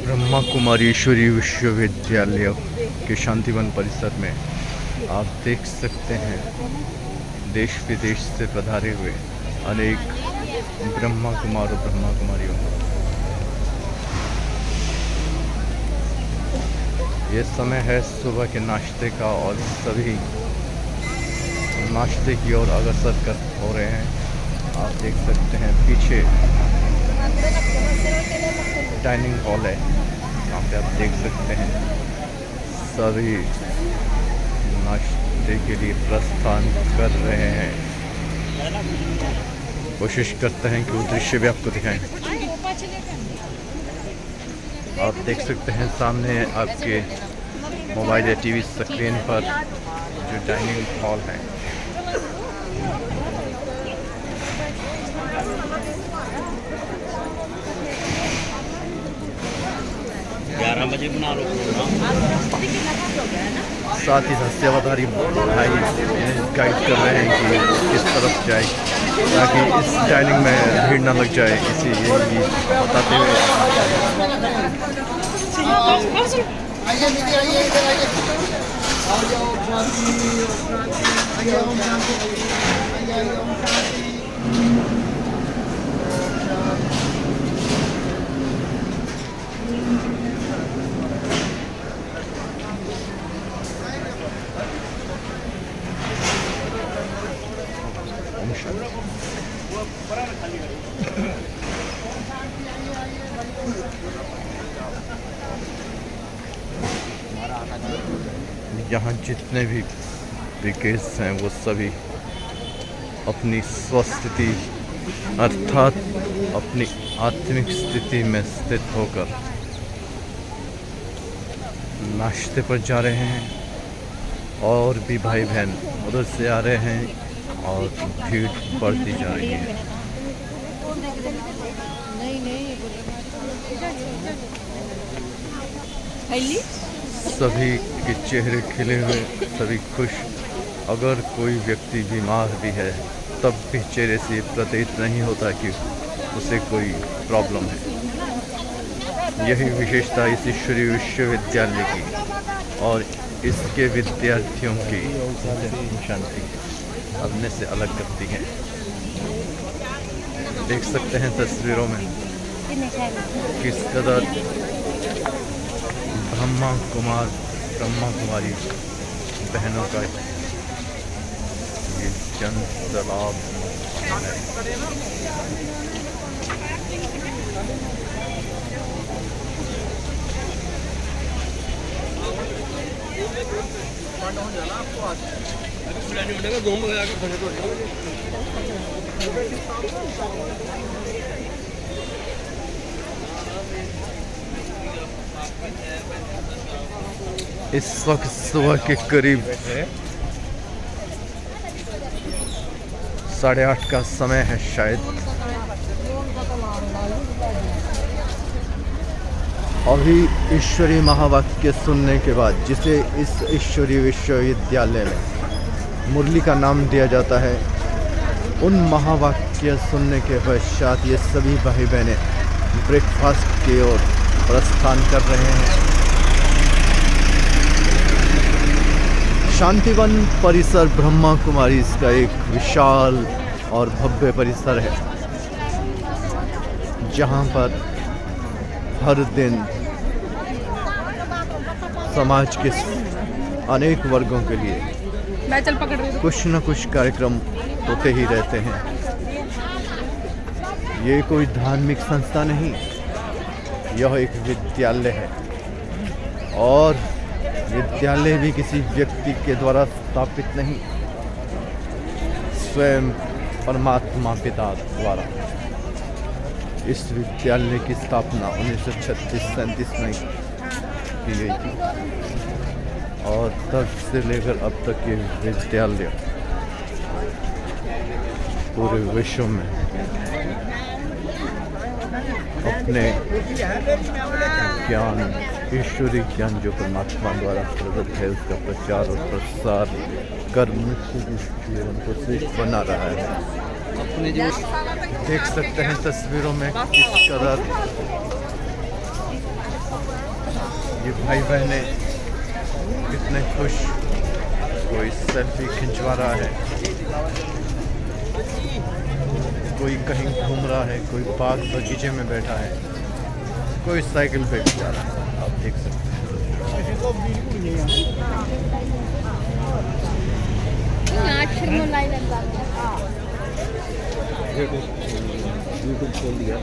ब्रह्मा कुमारी ईश्वरीय विश्वविद्यालय के शांतिवन परिसर में आप देख सकते हैं देश विदेश से पधारे हुए अनेक ब्रह्मा कुमार और ब्रह्मा कुमारियों। ये समय है सुबह के नाश्ते का और सभी नाश्ते की ओर अग्रसर हो रहे हैं। आप देख सकते हैं पीछे डाइनिंग हॉल है, यहाँ पे आप देख सकते हैं सभी नाश्ते के लिए प्रस्थान कर रहे हैं। कोशिश करते हैं कि वो दृश्य भी आपको दिखाएं। आप देख सकते हैं सामने आपके मोबाइल या टीवी स्क्रीन पर जो डाइनिंग हॉल है। 11 बजे बना लो। साथ ही साथ सेवाधारी भाई गाइड कर रहे हैं कि किस तरफ जाए ताकि इस डाइनिंग में भीड़ ना लग जाए, इसीलिए बताते हुए यहाँ जितने भी गेस्ट हैं वो सभी अपनी स्वस्थिति अर्थात अपनी आत्मिक स्थिति में स्थित होकर नाश्ते पर जा रहे हैं और भी भाई बहन उधर से आ रहे हैं और भीड़ बढ़ती जा रही है। सभी के चेहरे खिले हुए, सभी खुश। अगर कोई व्यक्ति बीमार भी है तब भी चेहरे से प्रतीत नहीं होता कि उसे कोई प्रॉब्लम है। यही विशेषता इस ईश्वरीय विश्वविद्यालय की और इसके विद्यार्थियों की शांति अपने से अलग करती है। देख सकते हैं तस्वीरों में किस कदर ब्रह्मा कुमार ब्रह्मा कुमारी बहनों का ये जन सलाब है। इस वक्त सुबह के करीब 8:30 का समय है शायद। अभी ईश्वरीय महावाक्य सुनने के बाद, जिसे इस ईश्वरीय विश्वविद्यालय में मुरली का नाम दिया जाता है, उन महावाक्य सुनने के पश्चात ये सभी भाई बहनें ब्रेकफास्ट की ओर प्रस्थान कर रहे हैं। शांतिवन परिसर ब्रह्मा कुमारी इसका एक विशाल और भव्य परिसर है, जहां पर हर दिन समाज के अनेक वर्गों के लिए कुछ न कुछ कार्यक्रम होते ही रहते हैं। ये कोई धार्मिक संस्था नहीं, यह एक विद्यालय है और विद्यालय भी किसी व्यक्ति के द्वारा स्थापित नहीं, स्वयं परमात्मा पिता द्वारा इस विद्यालय की स्थापना 1936-37 में की गई थी और तब से लेकर अब तक ये विद्यालय पूरे विश्व में अपने ज्ञान, ईश्वरी ज्ञान जो परमात्मा द्वारा प्रदत्त है उसका प्रचार और प्रसार कर मनुष्य के जीवन को श्रेष्ठ बना रहा है। अपने जो देख सकते हैं तस्वीरों में किस कदर ये भाई बहने कितने खुश, कोई सेल्फी खिंचवा रहा है, कोई कहीं घूम रहा है, कोई बाग बगीचे में बैठा है, कोई साइकिल पे जा रहा है। आप देख सकते हैं। यूट्यूब खोल दिया।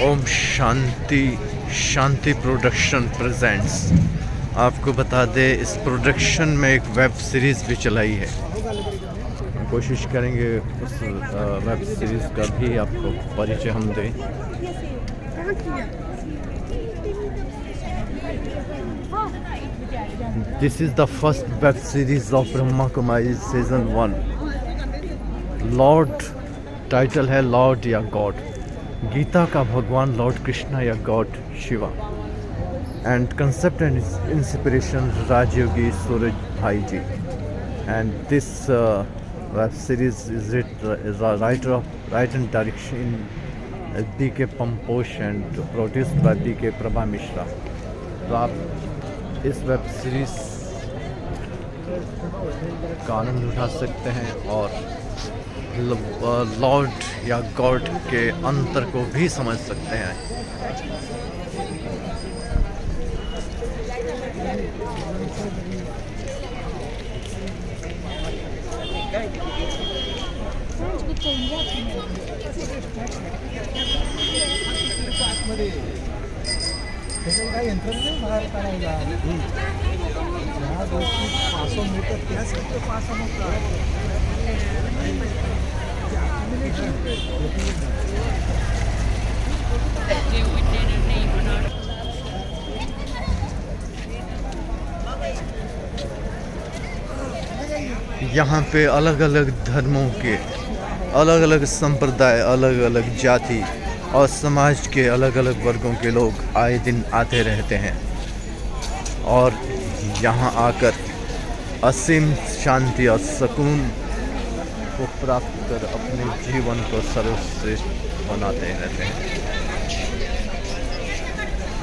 ओम शांति शांति प्रोडक्शन प्रेजेंट्स। आपको बता दे इस प्रोडक्शन में एक वेब सीरीज़ भी चलाई है। कोशिश करेंगे उस वेब सीरीज़ का भी आपको परिचय हम दें। This is the first web series of Brahma Kumari season 1। Lord title है लॉर्ड या गॉड, गीता का भगवान लॉर्ड कृष्णा या god Shiva, and concept and inspiration Rajyogi Suraj Bhai ji. And this web series is write and direction BK Pamposh and produced by BK Prabha Mishra. तो आप इस web series का आनंद उठा सकते हैं और लॉर्ड या गॉड के अंतर को भी समझ सकते हैं। बाहेर काढायला ज्या गोष्टी पासो मिळतात त्याच पासो यहाँ पे अलग अलग धर्मों के अलग अलग संप्रदाय, अलग अलग जाति और समाज के अलग अलग वर्गों के लोग आए दिन आते रहते हैं और यहाँ आकर असीम शांति और सुकून को प्राप्त कर अपने जीवन को सर्वश्रेष्ठ बनाते रहते हैं।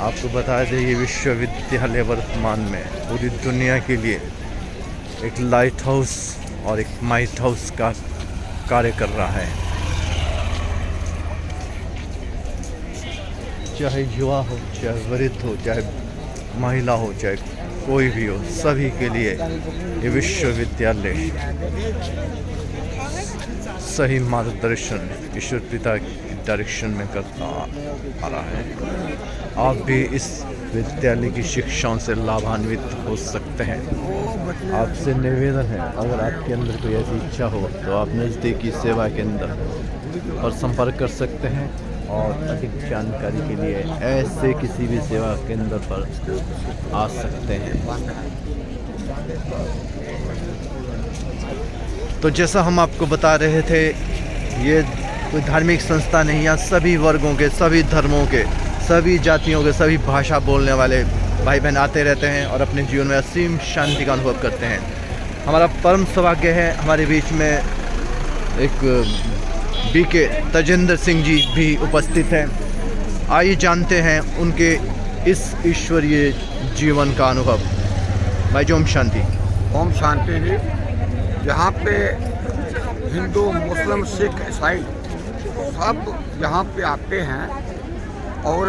आपको बता दें ये विश्वविद्यालय वर्तमान में पूरी दुनिया के लिए एक लाइट हाउस और एक माइट हाउस का कार्य कर रहा है। चाहे युवा हो, चाहे वृद्ध हो, चाहे महिला हो, चाहे कोई भी हो, सभी के लिए ये विश्वविद्यालय सही मार्गदर्शन ईश्वर पिता की डायरेक्शन में करता आ रहा है। आप भी इस विद्यालय की शिक्षाओं से लाभान्वित हो सकते हैं। आपसे निवेदन है, अगर आपके अंदर कोई ऐसी इच्छा हो तो आप नज़दीकी सेवा केंद्र पर संपर्क कर सकते हैं और अधिक जानकारी के लिए ऐसे किसी भी सेवा केंद्र पर आ सकते हैं। तो जैसा हम आपको बता रहे थे, ये कोई धार्मिक संस्था नहीं, यहाँ सभी वर्गों के, सभी धर्मों के, सभी जातियों के, सभी भाषा बोलने वाले भाई बहन आते रहते हैं और अपने जीवन में असीम शांति का अनुभव करते हैं। हमारा परम सौभाग्य है हमारे बीच में एक BK तजेंद्र सिंह जी भी उपस्थित हैं। आइए जानते हैं उनके इस ईश्वरीय जीवन का अनुभव। भाई जी ओम शांति। ओम शांति जी। यहाँ पे हिंदू, मुस्लिम, सिख, ईसाई सब यहाँ पे आते हैं और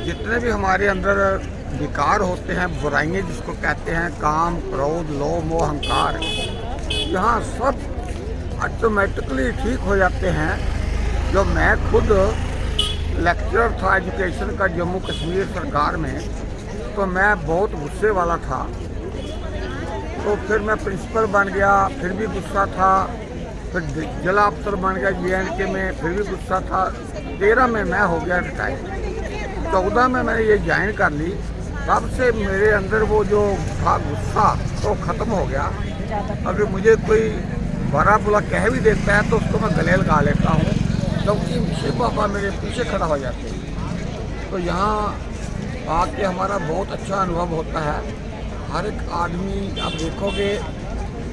जितने भी हमारे अंदर विकार होते हैं, बुराइयाँ जिसको कहते हैं, काम, क्रोध, लोभ, मोह, अहंकार, यहाँ सब ऑटोमेटिकली ठीक हो जाते हैं। जो मैं खुद लेक्चरर था एजुकेशन का जम्मू कश्मीर सरकार में, तो मैं बहुत गुस्से वाला था। तो फिर मैं प्रिंसिपल बन गया, फिर भी गुस्सा था। फिर जिला अफसर बन गया JNK में, फिर भी गुस्सा था। 13 में मैं हो गया रिटायर। 14 में मैंने ये ज्वाइन कर ली। तब से मेरे अंदर वो जो था गुस्सा तो ख़त्म हो गया। अगर मुझे कोई बड़ा बुरा कह भी देता है तो उसको मैं गले लगा लेता हूँ, क्योंकि शिव बाबा मेरे पीछे खड़ा हो जाते हैं। तो यहाँ आके हमारा बहुत अच्छा अनुभव होता है। हर एक आदमी आप देखोगे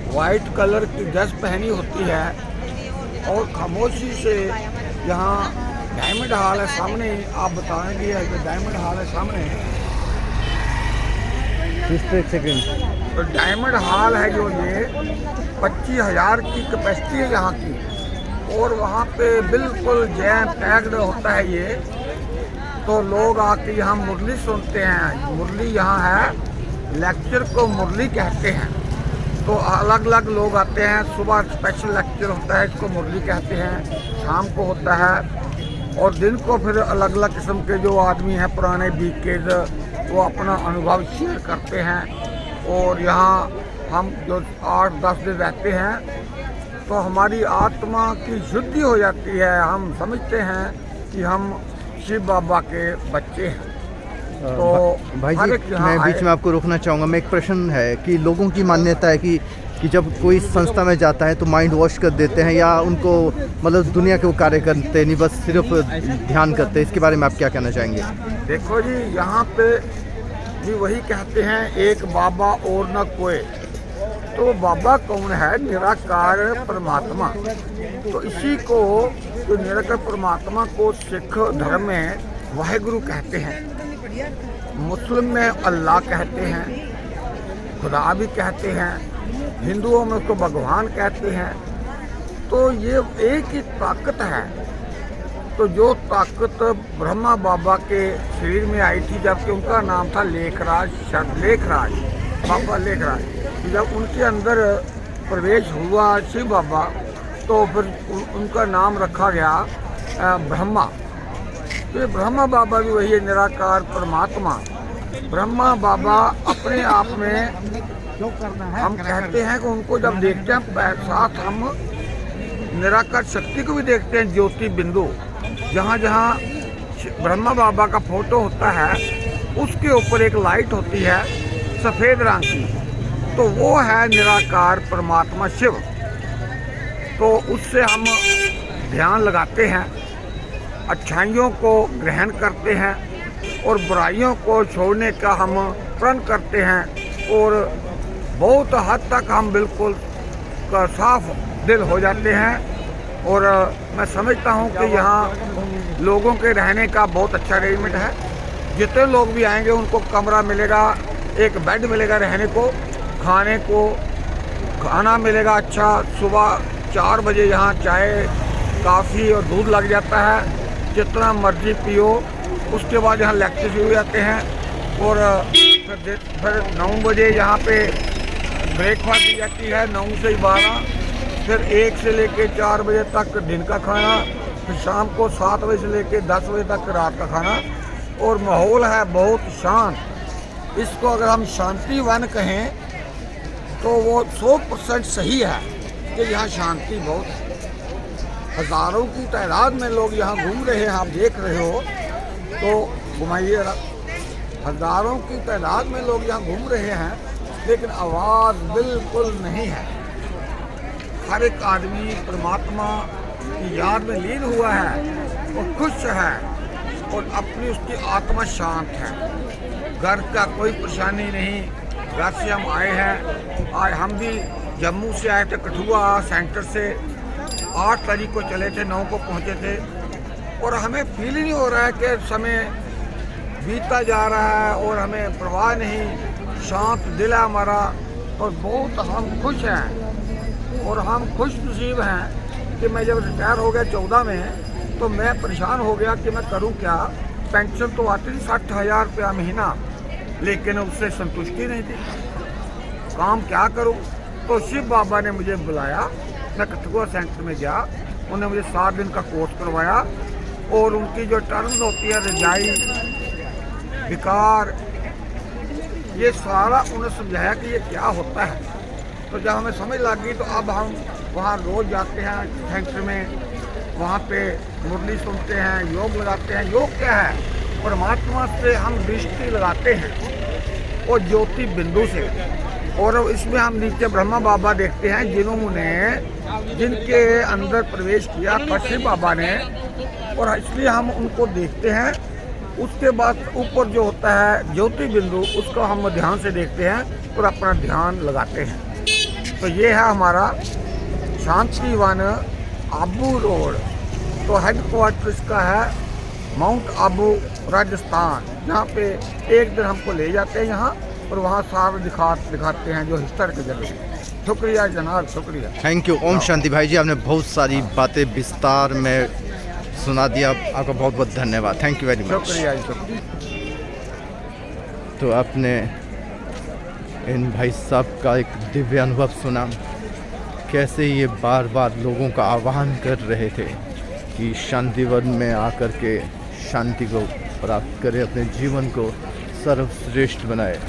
वाइट कलर की ड्रेस पहनी होती है और खामोशी से यहाँ डायमंड हॉल है सामने, आप बताएंगे डायमंड हॉल है सामने, एक सेकेंड। तो डायमंड हॉल है जो ये 25,000 की कैपेसिटी है यहाँ की, और वहाँ पे बिल्कुल जैम पैक्ड होता है ये। तो लोग आके यहाँ मुरली सुनते हैं। मुरली यहाँ है, लेक्चर को मुरली कहते हैं। तो अलग अलग लोग आते हैं। सुबह स्पेशल लेक्चर होता है, इसको मुरली कहते हैं, शाम को होता है, और दिन को फिर अलग अलग किस्म के जो आदमी हैं पुराने बीकेज, वो अपना अनुभव शेयर करते हैं। और यहाँ हम जो 8-10 दिन रहते हैं तो हमारी आत्मा की शुद्धि हो जाती है। हम समझते हैं कि हम शिव बाबा के बच्चे हैं। तो भाई जी, मैं बीच में आपको रोकना चाहूँगा। मैं एक प्रश्न है कि लोगों की मान्यता है कि जब कोई संस्था में जाता है तो माइंड वॉश कर देते हैं, या उनको मतलब दुनिया के वो कार्य करते नहीं, बस सिर्फ ध्यान करते हैं। इसके बारे में आप क्या कहना चाहेंगे? देखो जी, यहाँ पे भी वही कहते हैं, एक बाबा और न कोई। तो बाबा कौन है? निराकार परमात्मा। तो इसी को, तो निराकार परमात्मा को सिख धर्म में वाहेगुरु कहते हैं, मुस्लिम में अल्लाह कहते हैं, खुदा भी कहते हैं, हिंदुओं में उसको भगवान कहते हैं। तो ये एक ही ताकत है। तो जो ताकत ब्रह्मा बाबा के शरीर में आई थी, जबकि उनका नाम था लेखराज, लेखराज, बाबा लेखराज। तो जब उनके अंदर प्रवेश हुआ शिव बाबा, तो फिर उनका नाम रखा गया ब्रह्मा। तो ये ब्रह्मा बाबा भी वही है, निराकार परमात्मा। ब्रह्मा बाबा अपने आप में हम कहते हैं कि उनको जब देखते हैं, साथ हम निराकार शक्ति को भी देखते हैं, ज्योति बिंदु। जहाँ जहाँ ब्रह्मा बाबा का फोटो होता है, उसके ऊपर एक लाइट होती है सफ़ेद रंग की, तो वो है निराकार परमात्मा शिव। तो उससे हम ध्यान लगाते हैं, अच्छाइयों को ग्रहण करते हैं और बुराइयों को छोड़ने का हम प्रण करते हैं, और बहुत हद तक हम बिल्कुल साफ दिल हो जाते हैं। और मैं समझता हूँ कि यहाँ लोगों के रहने का बहुत अच्छा अरेंजमेंट है। जितने लोग भी आएंगे उनको कमरा मिलेगा, एक बेड मिलेगा रहने को, खाने को खाना मिलेगा अच्छा। सुबह 4 बजे यहाँ चाय, काफ़ी और दूध लग जाता है, जितना मर्जी पियो। उसके बाद यहाँ लेक्चर शुरू हो जाते हैं, और फिर 9 बजे यहाँ पे ब्रेकफास्ट दी जाती है, 9 से 12। फिर 1 से लेके 4 बजे तक दिन का खाना, फिर शाम को 7 बजे से लेके 10 बजे तक रात का खाना। और माहौल है बहुत शांत। इसको अगर हम शांति वन कहें तो वो 100% सही है कि यहाँ शांति बहुत है। हज़ारों की तादाद में लोग यहाँ घूम रहे हैं, आप देख रहे हो, तो घुमाइए। हज़ारों की तादाद में लोग यहाँ घूम रहे हैं, लेकिन आवाज़ बिल्कुल नहीं है। हर एक आदमी परमात्मा की याद में लीन हुआ है और खुश है, और अपनी उसकी आत्मा शांत है। घर का कोई परेशानी नहीं। घर से हम आए हैं, आज हम भी जम्मू से आए थे, कठुआ सेंटर से 8 तारीख को चले थे, 9 को पहुँचे थे, और हमें फील ही नहीं हो रहा है कि समय बीतता जा रहा है और हमें परवाह नहीं। शांत दिल है हमारा, और बहुत हम खुश हैं और हम खुश नसीब हैं कि मैं जब रिटायर हो गया 14 में तो मैं परेशान हो गया कि मैं करूं क्या। पेंशन तो आती थी 60,000 रुपया महीना, लेकिन उससे संतुष्टि नहीं थी, काम क्या करूं। तो शिव बाबा ने मुझे बुलाया, मैं कठुआ सेंटर में गया, उन्होंने मुझे 7 दिन का कोर्स करवाया और उनकी जो टर्म्स होती है रजाई, विकार, ये सारा उन्हें समझाया कि ये क्या होता है। तो जब हमें समझ लग गई तो अब हम वहाँ रोज़ जाते हैं सेंटर में, वहाँ पे मुरली सुनते हैं, योग लगाते हैं। योग क्या है? परमात्मा से हम दृष्टि लगाते हैं और ज्योति बिंदु से, और इसमें हम नीचे ब्रह्मा बाबा देखते हैं जिनके अंदर प्रवेश किया था शिव बाबा ने, और इसलिए हम उनको देखते हैं। उसके बाद ऊपर जो होता है ज्योति बिंदु, उसको हम ध्यान से देखते हैं और अपना ध्यान लगाते हैं। तो ये है हमारा शांतिवन आबू रोड। तो हेड क्वार्टर इसका है माउंट आबू राजस्थान। यहाँ पे एक दिन हमको ले जाते हैं यहाँ, और वहाँ सारा दिखाते हैं जो हिस्टोरिकल जगह। शुक्रिया जनाब, शुक्रिया। Thank you. ओम शांति भाई जी, आपने बहुत सारी बातें विस्तार में सुना दिया, आपका बहुत बहुत धन्यवाद। Thank you very much. शुक्रिया। तो आपने इन भाई साहब का एक दिव्य अनुभव सुना, कैसे ये बार बार लोगों का आह्वान कर रहे थे कि शांतिवन में आकर के शांति को प्राप्त करें, अपने जीवन को सर्वश्रेष्ठ बनाए।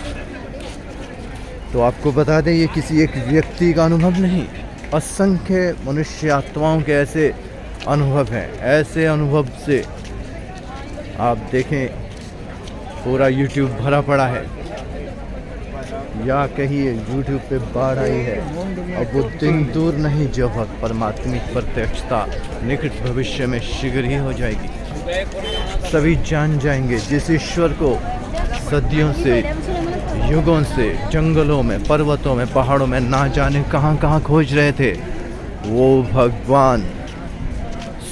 तो आपको बता दें, ये किसी एक व्यक्ति का अनुभव नहीं, असंख्य मनुष्य आत्माओं के ऐसे अनुभव हैं। ऐसे अनुभव से आप देखें पूरा YouTube भरा पड़ा है, या कहिए YouTube पे बाढ़ आई है। अब वो दिन दूर नहीं जब परमात्मिक प्रत्यक्षता निकट भविष्य में शीघ्र ही हो जाएगी। सभी जान जाएंगे जिस ईश्वर को सदियों से, युगों से जंगलों में, पर्वतों में, पहाड़ों में ना जाने कहाँ कहाँ खोज रहे थे, वो भगवान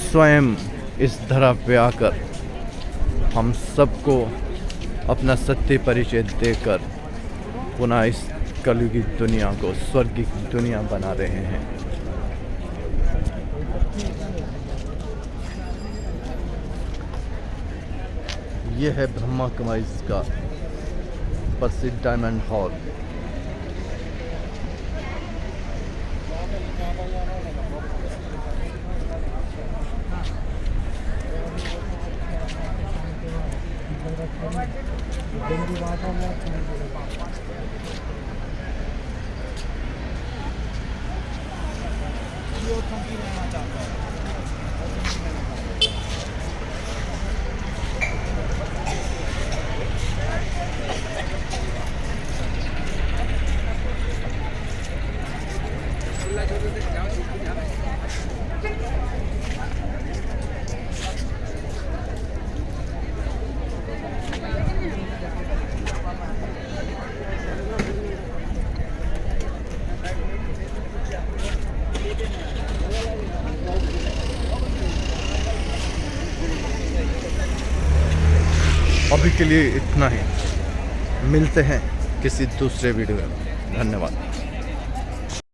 स्वयं इस धरा पे आकर हम सबको अपना सत्य परिचय देकर पुनः इस कलयुगी दुनिया को स्वर्ग की दुनिया बना रहे हैं। यह है ब्रह्मा कुमारीज का प्रसिद्ध डायमंड हॉल। अभी के लिए इतना ही, मिलते हैं किसी दूसरे वीडियो में। धन्यवाद।